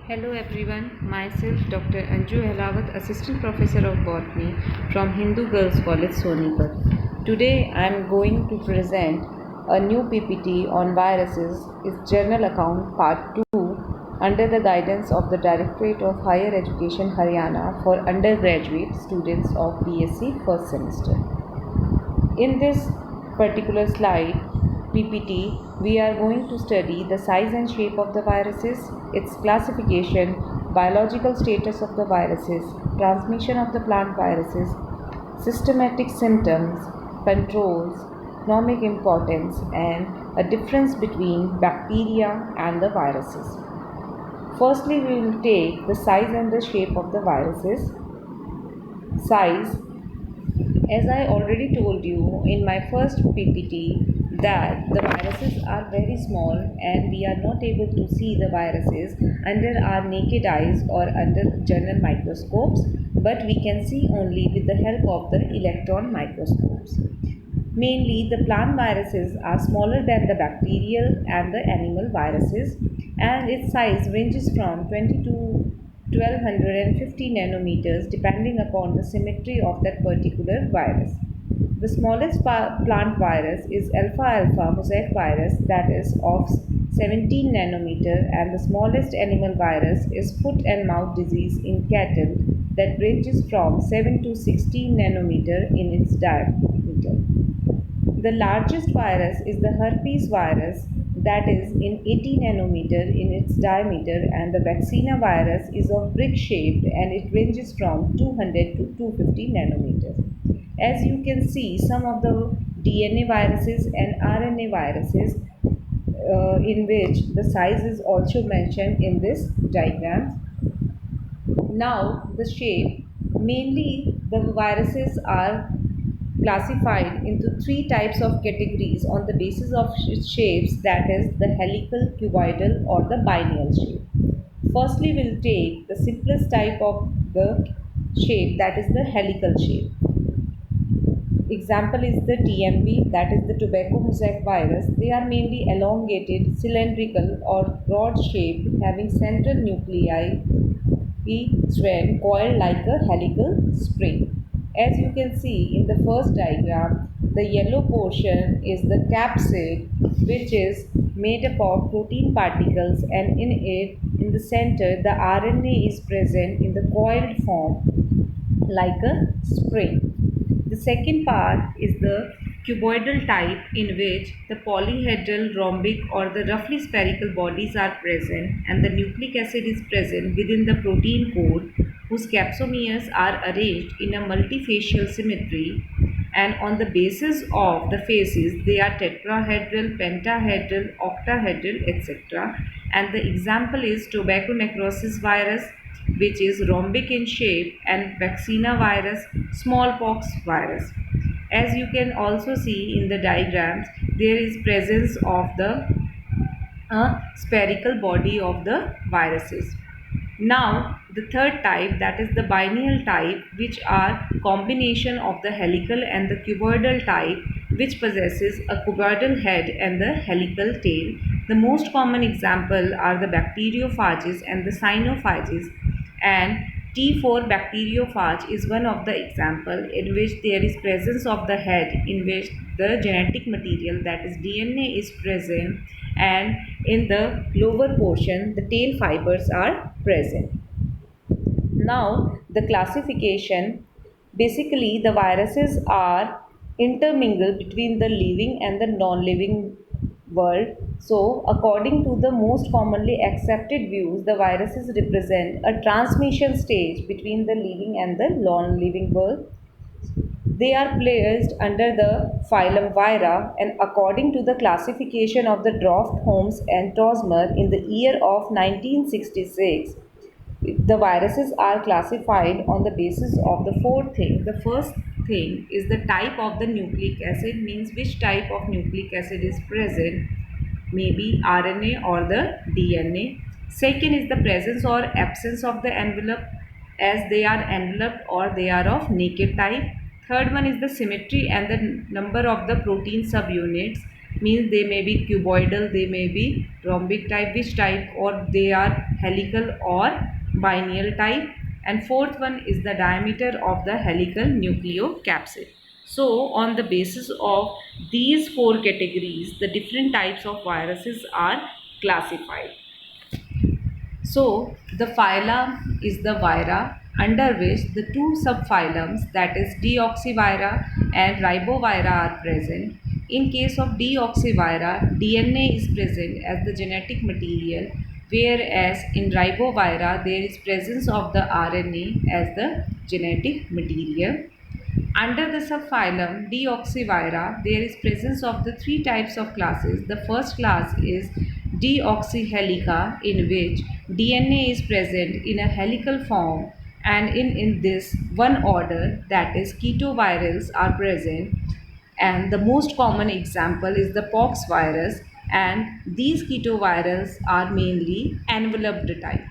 Hello everyone, myself Dr. Anju Helawat, Assistant Professor of Botany from Hindu Girls College, Sonipat. Today I am going to present a new PPT on viruses, its journal account part 2 under the guidance of the Directorate of Higher Education Haryana for undergraduate students of BSc first semester. In this particular slide PPT, we are going to study the size and shape of the viruses, its classification, biological status of the viruses, transmission of the plant viruses, systematic symptoms, controls, economic importance, and a difference between bacteria and the viruses. Firstly, we will take the size and the shape of the viruses. Size, as I already told you in my first PPT, that the viruses are very small and we are not able to see the viruses under our naked eyes or under general microscopes, but we can see only with the help of the electron microscopes. Mainly, the plant viruses are smaller than the bacterial and the animal viruses, and its size ranges from 20 to 1250 nanometers depending upon the symmetry of that particular virus. The smallest plant virus is alpha alpha mosaic virus, that is of 17 nanometer, and the smallest animal virus is foot and mouth disease in cattle, that ranges from 7 to 16 nanometer in its diameter. The largest virus is the herpes virus, that is in 80 nanometer in its diameter, and the vaccinia virus is of brick shaped and it ranges from 200 to 250 nanometers. As you can see, some of the DNA viruses and RNA viruses in which the size is also mentioned in this diagram. Now, the shape, mainly the viruses are classified into three types of categories on the basis of shapes, that is the helical, cuboidal or the biennial shape. Firstly, we'll take the simplest type of the shape, that is the helical shape. Example is the TMV, that is the tobacco mosaic virus. They are mainly elongated, cylindrical or rod shaped, having central nuclei, each thread coiled like a helical spring. As you can see in the first diagram, the yellow portion is the capsid, which is made up of protein particles, and in it, in the center, the RNA is present in the coiled form like a spring. The second part is the cuboidal type, in which the polyhedral, rhombic or the roughly spherical bodies are present and the nucleic acid is present within the protein core, whose capsomeres are arranged in a multifacial symmetry, and on the basis of the faces they are tetrahedral, pentahedral, octahedral, etc. And the example is tobacco necrosis virus, which is rhombic in shape, and vaccinia virus, smallpox virus. As you can also see in the diagrams, there is presence of the spherical body of the viruses. Now, the third type, that is the biennial type, which are combination of the helical and the cuboidal type, which possesses a cuboidal head and the helical tail. The most common example are the bacteriophages and the cyanophages, and T4 bacteriophage is one of the example in which there is presence of the head, in which the genetic material, that is DNA, is present, and in the lower portion the tail fibers are present. Now, the classification, basically the viruses are intermingled between the living and the non-living world. So, according to the most commonly accepted views, the viruses represent a transmission stage between the living and the non-living world. They are placed under the phylum Vira, and according to the classification of the Droft, Holmes and Tosmer in the year of 1966, the viruses are classified on the basis of the four things. The first thing is the type of the nucleic acid, means which type of nucleic acid is present, maybe RNA or the DNA. Second is the presence or absence of the envelope, as they are enveloped or they are of naked type. Third one is the symmetry and the number of the protein subunits. means they may be cuboidal, they may be rhombic type, which type, or they are helical or biennial type. And fourth one is the diameter of the helical nucleocapsid. So on the basis of these four categories, the different types of viruses are classified. So the phylum is the vira, under which the two subphylums, that is deoxyvira and ribovira, are present. In case of deoxyvira, DNA is present as the genetic material, whereas in ribovira there is presence of the RNA as the genetic material. Under the subphylum Deoxyvira, there is presence of the three types of classes. The first class is Deoxyhelica, in which DNA is present in a helical form, and in this one order, that is ketovirals, are present. And the most common example is the pox virus, and these ketovirals are mainly enveloped type.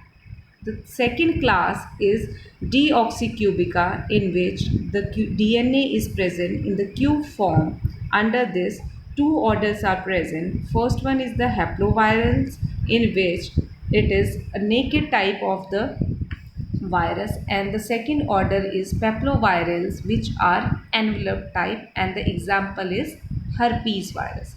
The second class is deoxycubica, in which the DNA is present in the cube form. Under this, two orders are present. First one is the haplovirals, in which it is a naked type of the virus, and the second order is papillovirals, which are envelope type, and the example is herpes virus.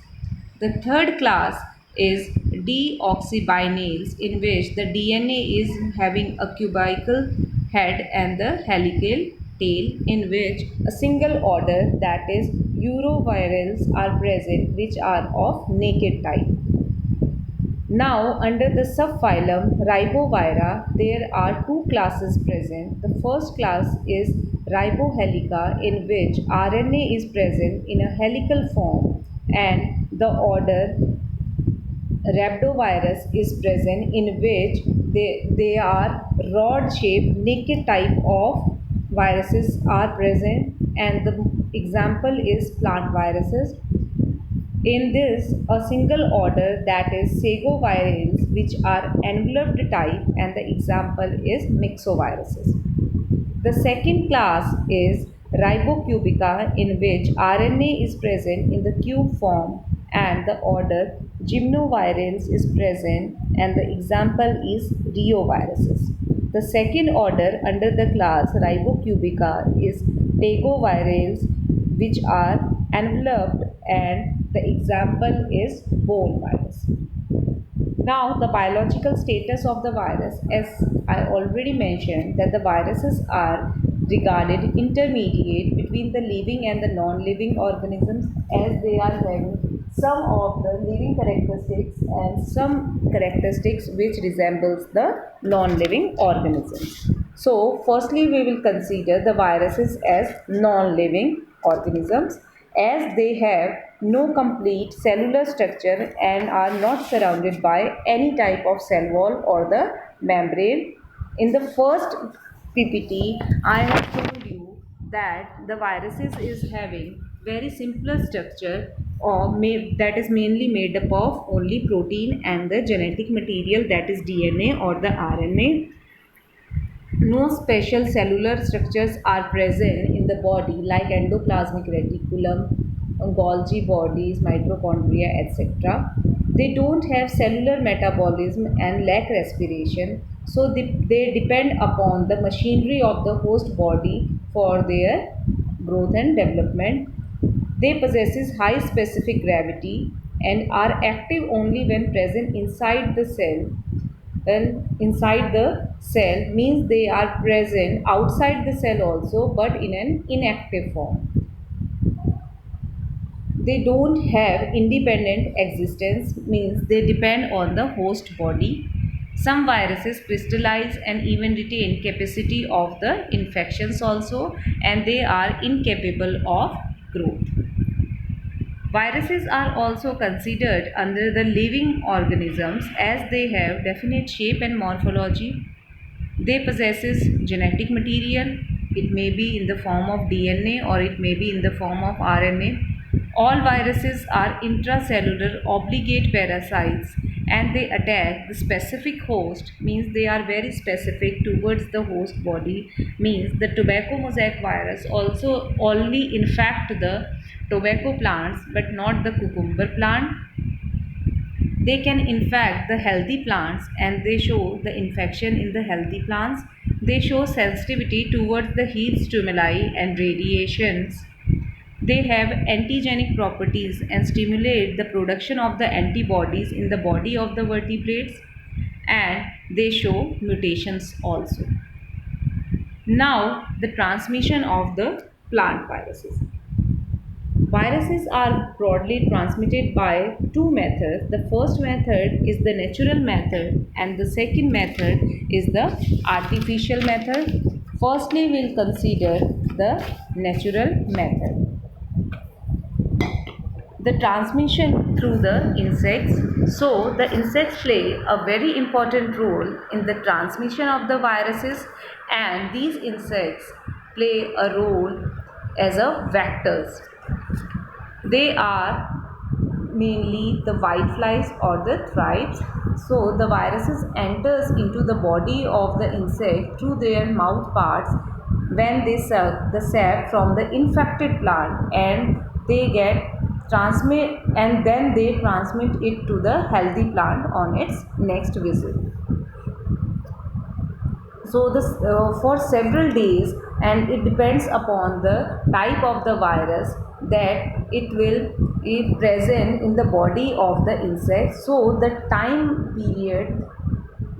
The third class is deoxybienales, in which the DNA is having a cubical head and the helical tail, in which a single order, that is urovirals, are present, which are of naked type. Now, under the subphylum Ribovira, there are two classes present. The first class is Ribohelica, in which RNA is present in a helical form, and the order Rhabdovirus is present, in which they are rod-shaped naked type of viruses are present, and the example is plant viruses. In this, a single order, that is Segovirales, which are enveloped type, and the example is Myxoviruses. The second class is Ribocubica, in which RNA is present in the cube form, and the order Gymnovirales is present, and the example is Reoviruses. The second order under the class Ribocubica is Tegovirales, which are enveloped, and the example is bone virus. Now, the biological status of the virus, as I already mentioned, that the viruses are regarded intermediate between the living and the non-living organisms, as they are having some of the living characteristics and some characteristics which resembles the non-living organisms. So, firstly, we will consider the viruses as non-living organisms, as they have no complete cellular structure and are not surrounded by any type of cell wall or the membrane. In the first PPT, I have told you that the viruses is having very simpler structure, or that is mainly made up of only protein and the genetic material, that is DNA or the RNA. No special cellular structures are present in the body like endoplasmic reticulum, Golgi bodies, mitochondria, etc. They don't have cellular metabolism and lack respiration, so they depend upon the machinery of the host body for their growth and development. They possesses high specific gravity and are active only when present inside the cell. Well, inside the cell means they are present outside the cell also, but in an inactive form. They don't have independent existence, means they depend on the host body. Some viruses crystallize and even retain capacity of the infections also, and they are incapable of growth. Viruses are also considered under the living organisms, as they have definite shape and morphology. They possesses genetic material. It may be in the form of DNA or it may be in the form of RNA. All viruses are intracellular obligate parasites, and they attack the specific host, means they are very specific towards the host body, means the tobacco mosaic virus also only infect the tobacco plants but not the cucumber plant. They can infect the healthy plants and they show the infection in the healthy plants. They show sensitivity towards the heat stimuli and radiations. They have antigenic properties and stimulate the production of the antibodies in the body of the vertebrates, and they show mutations also. Now, the transmission of the plant viruses. Viruses are broadly transmitted by two methods. The first method is the natural method and the second method is the artificial method. Firstly, we'll consider the natural method. The transmission through the insects. So, the insects play a very important role in the transmission of the viruses, and these insects play a role as a vectors. They are mainly the whiteflies or the thrips. So the viruses enters into the body of the insect through their mouth parts when they suck the sap from the infected plant, and they get transmit and then they transmit it to the healthy plant on its next visit. So this for several days, and it depends upon the type of the virus that it will be present in the body of the insect. So the time period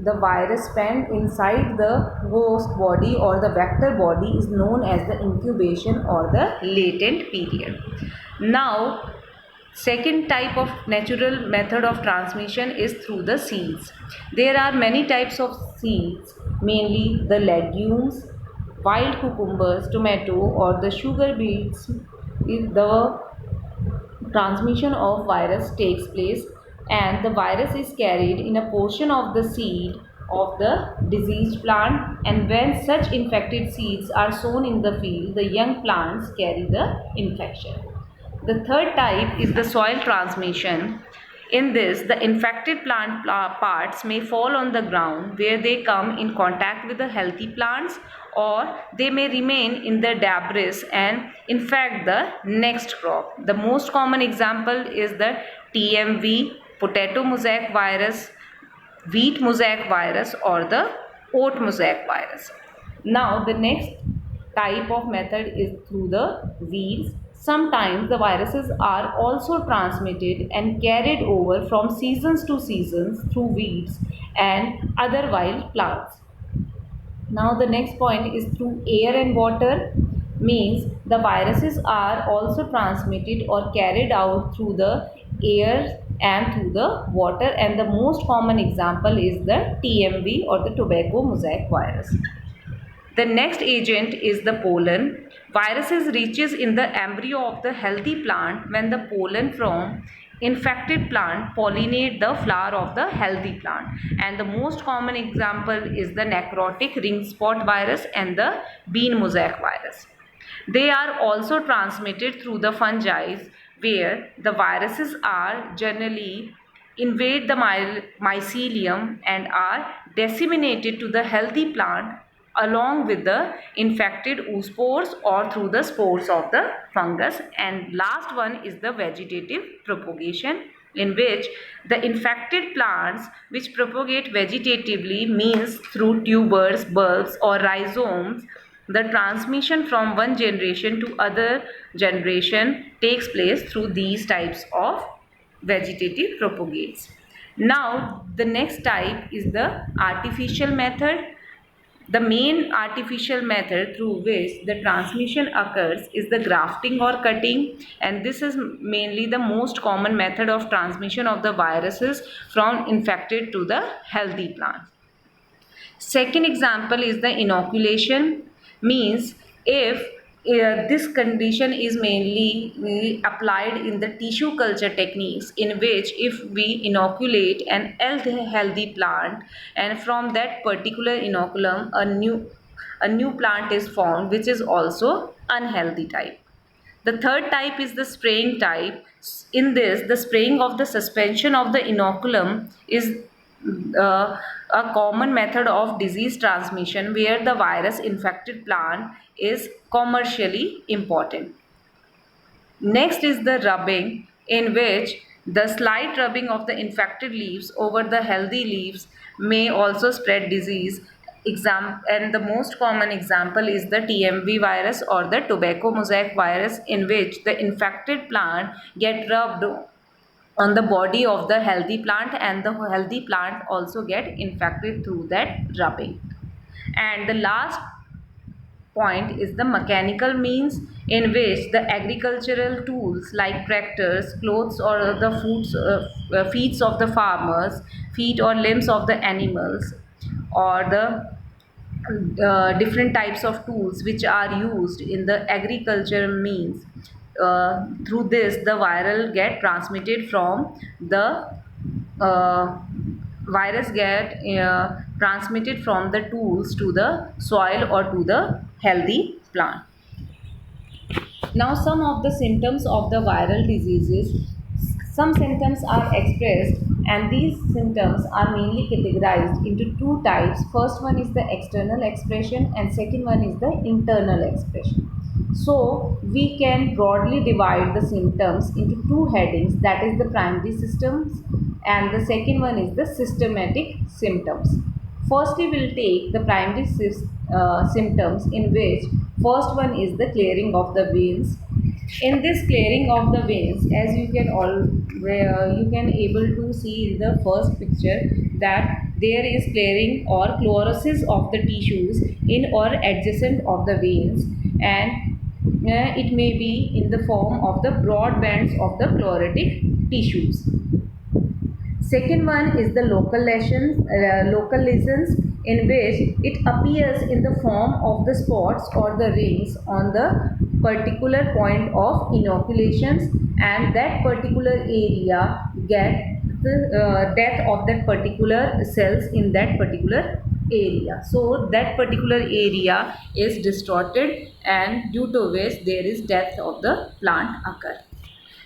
the virus spent inside the host body or the vector body is known as the incubation or the latent period. Now, second type of natural method of transmission is through the seeds. There are many types of seeds, mainly the legumes, wild cucumbers, tomato or the sugar beets. The transmission of virus takes place and the virus is carried in a portion of the seed of the diseased plant, and when such infected seeds are sown in the field, the young plants carry the infection. The third type is the soil transmission. In this, the infected plant parts may fall on the ground where they come in contact with the healthy plants, or they may remain in the debris and infect the next crop. The most common example is the TMV, potato mosaic virus, wheat mosaic virus, or the oat mosaic virus. Now, the next type of method is through the weeds. Sometimes the viruses are also transmitted and carried over from seasons to seasons through weeds and other wild plants. Now the next point is through air and water, means the viruses are also transmitted or carried out through the air and through the water, and the most common example is the TMV or the tobacco mosaic virus. The next agent is the pollen. Viruses reaches in the embryo of the healthy plant when the pollen from infected plant pollinate the flower of the healthy plant, and the most common example is the necrotic ring spot virus and the bean mosaic virus. They are also transmitted through the fungi, where the viruses are generally invade the mycelium and are disseminated to the healthy plant along with the infected oospores or through the spores of the fungus. And last one is the vegetative propagation, in which the infected plants which propagate vegetatively, means through tubers, bulbs or rhizomes. The transmission from one generation to other generation takes place through these types of vegetative propagates. Now the next type is the artificial method. The main artificial method through which the transmission occurs is the grafting or cutting, and this is mainly the most common method of transmission of the viruses from infected to the healthy plants. Second example is the inoculation, means if this condition is mainly applied in the tissue culture techniques, in which if we inoculate an healthy plant and from that particular inoculum a new plant is formed which is also unhealthy type. The third type is the spraying type. In this, the spraying of the suspension of the inoculum is a common method of disease transmission where the virus infected plant is commercially important. Next is the rubbing, in which the slight rubbing of the infected leaves over the healthy leaves may also spread disease. And the most common example is the TMV virus or the tobacco mosaic virus, in which the infected plant get rubbed on the body of the healthy plant, and the healthy plant also get infected through that rubbing. And the last point is the mechanical means, in which the agricultural tools like tractors, clothes, or the feet of the farmers, feet or limbs of the animals, or the different types of tools which are used in the agriculture means. Through this, the viral get transmitted from the uh, virus get transmitted from the tools to the soil or to the healthy plant. Now, some of the symptoms of the viral diseases. Some symptoms are expressed, and these symptoms are mainly categorized into two types. First one is the external expression, and second one is the internal expression. So, we can broadly divide the symptoms into two headings, that is the primary symptoms, and the second one is the systematic symptoms. Firstly, we'll take the primary symptoms, in which first one is the clearing of the veins. In this clearing of the veins, as you can you can able to see in the first picture, that there is clearing or chlorosis of the tissues in or adjacent of the veins, and it may be in the form of the broad bands of the chlorotic tissues. Second one is the local lesions, in which it appears in the form of the spots or the rings on the particular point of inoculations, and that particular area get the death of that particular cells in that particular area. So that particular area is distorted, and due to which there is death of the plant occur.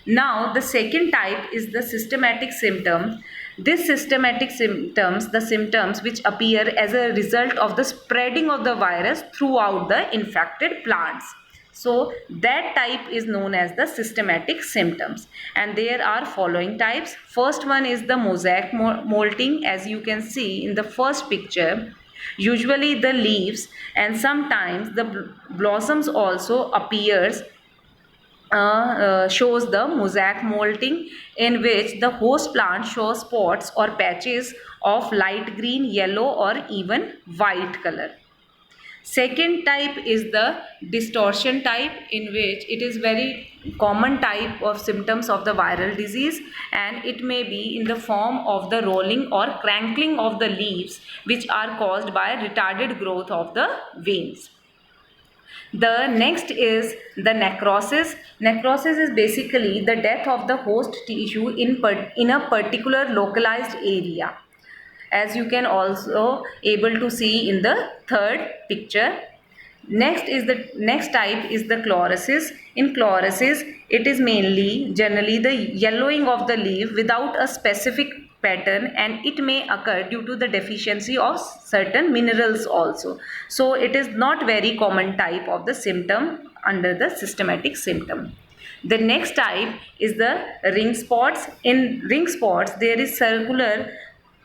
Now, the second type is the systematic symptom. This systematic symptoms, the symptoms which appear as a result of the spreading of the virus throughout the infected plants. So, that type is known as the systematic symptoms. And there are following types. First one is the mosaic molting, as you can see in the first picture. Usually the leaves and sometimes the blossoms also appears, shows the mosaic molting, in which the host plant shows spots or patches of light green, yellow, or even white color. Second type is the distortion type, in which it is very common type of symptoms of the viral disease, and it may be in the form of the rolling or crackling of the leaves, which are caused by retarded growth of the veins. The next is the necrosis. Necrosis is basically the death of the host tissue in a particular localized area, as you can also able to see in the third picture. Next type is the chlorosis. In chlorosis, it is generally the yellowing of the leaf without a specific pattern, and it may occur due to the deficiency of certain minerals also. So it is not very common type of the symptom under the systematic symptom. The next type is the ring spots. In ring spots, there is circular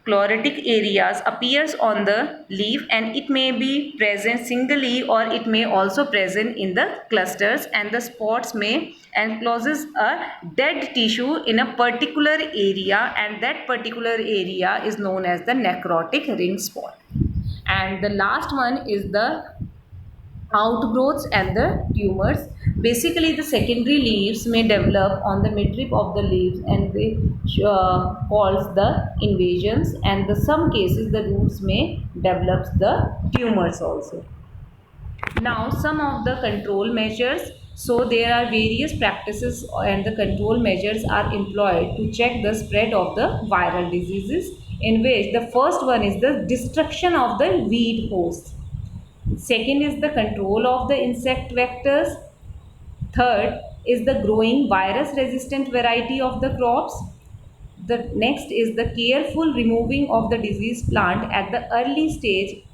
chlorotic areas appears on the leaf, and it may be present singly or it may also present in the clusters, and the spots may encloses a dead tissue in a particular area, and that particular area is known as the necrotic ring spot. And the last one is the outgrowths and the tumors. Basically, the secondary leaves may develop on the midrib of the leaves, and they calls the invasions, and in some cases the roots may develop the tumors also. Now, some of the control measures. So, there are various practices and the control measures are employed to check the spread of the viral diseases, in which the first one is the destruction of the weed hosts. Second is the control of the insect vectors. Third, is the growing virus resistant variety of the crops. The next is the careful removing of the diseased plant at the early stage,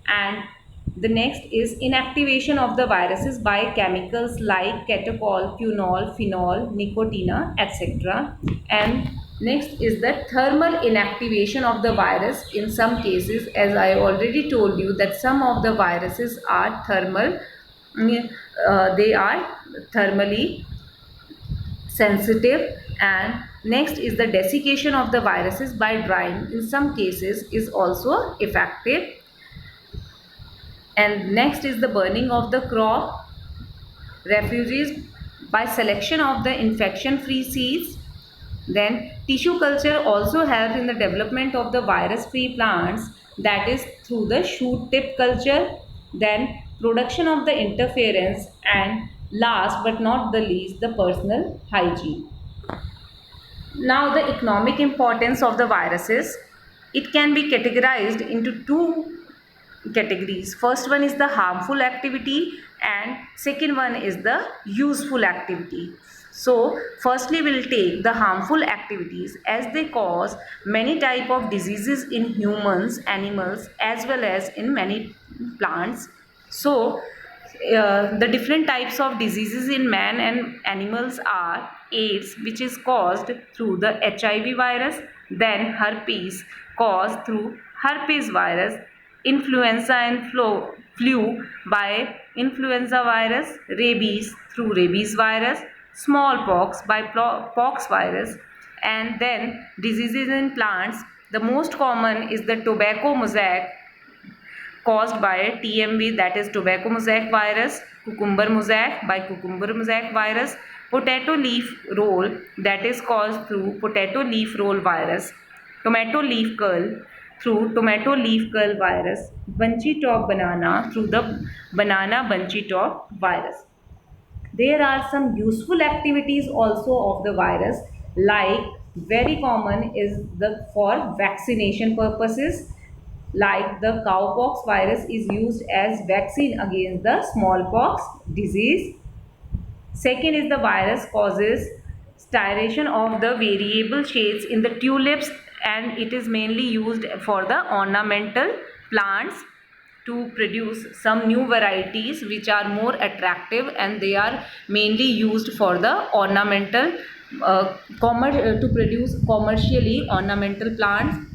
and the next is inactivation of the viruses by chemicals like catechol, quinol, phenol, nicotina, etc. And next is the thermal inactivation of the virus in some cases, as I already told you that some of the viruses are thermal, they are thermally sensitive. And next is the desiccation of the viruses by drying in some cases is also effective. And next is the burning of the crop refuges by selection of the infection free seeds. Then tissue culture also helps in the development of the virus free plants, that is through the shoot tip culture. Then production of the interference, and last but not the least, the personal hygiene. Now, the economic importance of the viruses. It can be categorized into two categories. First one is the harmful activity, and second one is the useful activity. So firstly we'll take the harmful activities, as they cause many type of diseases in humans, animals, as well as in many plants. So the different types of diseases in man and animals are AIDS, which is caused through the HIV virus, then herpes caused through herpes virus, influenza and flu by influenza virus, rabies through rabies virus, smallpox by pox virus, and then diseases in plants. The most common is the tobacco mosaic caused by TMV, that is tobacco mosaic virus, cucumber mosaic by cucumber mosaic virus, potato leaf roll, that is caused through potato leaf roll virus, tomato leaf curl through tomato leaf curl virus, bunchy top banana through the banana bunchy top virus. There are some useful activities also of the virus, like very common is the for vaccination purposes, like the cowpox virus is used as vaccine against the smallpox disease. Second is the virus causes styration of the variable shades in the tulips, and it is mainly used for the ornamental plants to produce some new varieties which are more attractive, and they are mainly used for the ornamental to produce commercially ornamental plants.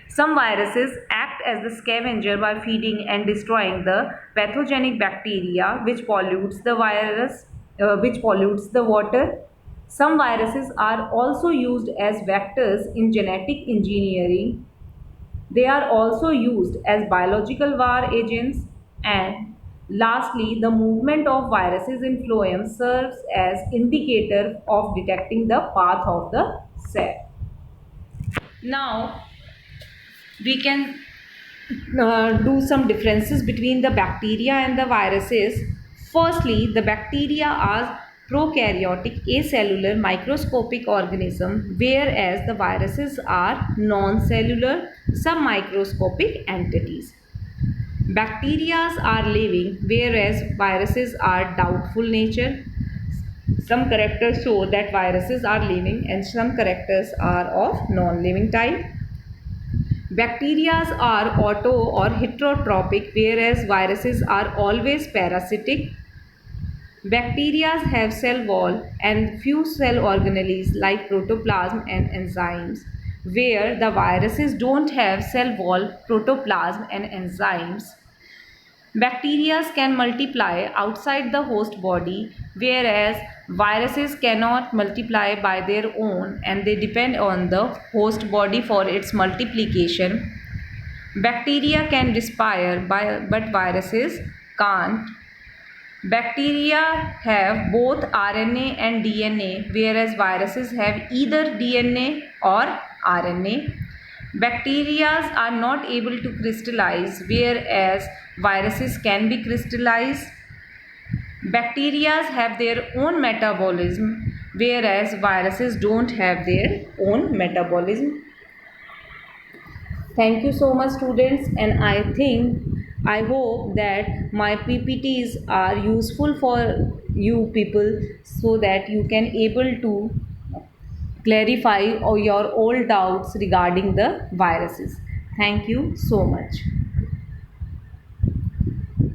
Some viruses act as the scavenger by feeding and destroying the pathogenic bacteria which pollutes the water. Some viruses are also used as vectors in genetic engineering. They are also used as biological war agents. And lastly, the movement of viruses in phloem serves as indicator of detecting the path of the cell. Now, we can do some differences between the bacteria and the viruses. Firstly, the bacteria are prokaryotic acellular microscopic organism, whereas the viruses are non-cellular submicroscopic entities. Bacteria are living, whereas viruses are doubtful nature. Some characters show that viruses are living and some characters are of non-living type. Bacteria are auto or heterotrophic, whereas viruses are always parasitic. Bacteria have cell wall and few cell organelles like protoplasm and enzymes, where the viruses don't have cell wall, protoplasm and enzymes. Bacteria can multiply outside the host body, whereas viruses cannot multiply by their own and they depend on the host body for its multiplication. Bacteria can respire, but viruses can't. Bacteria have both RNA and DNA, whereas viruses have either DNA or RNA. Bacteria are not able to crystallize, whereas viruses can be crystallized. Bacteria have their own metabolism, whereas viruses don't have their own metabolism. Thank you so much, students, and I hope that my PPTs are useful for you people, so that you can able to clarify all your all doubts regarding the viruses. Thank you so much.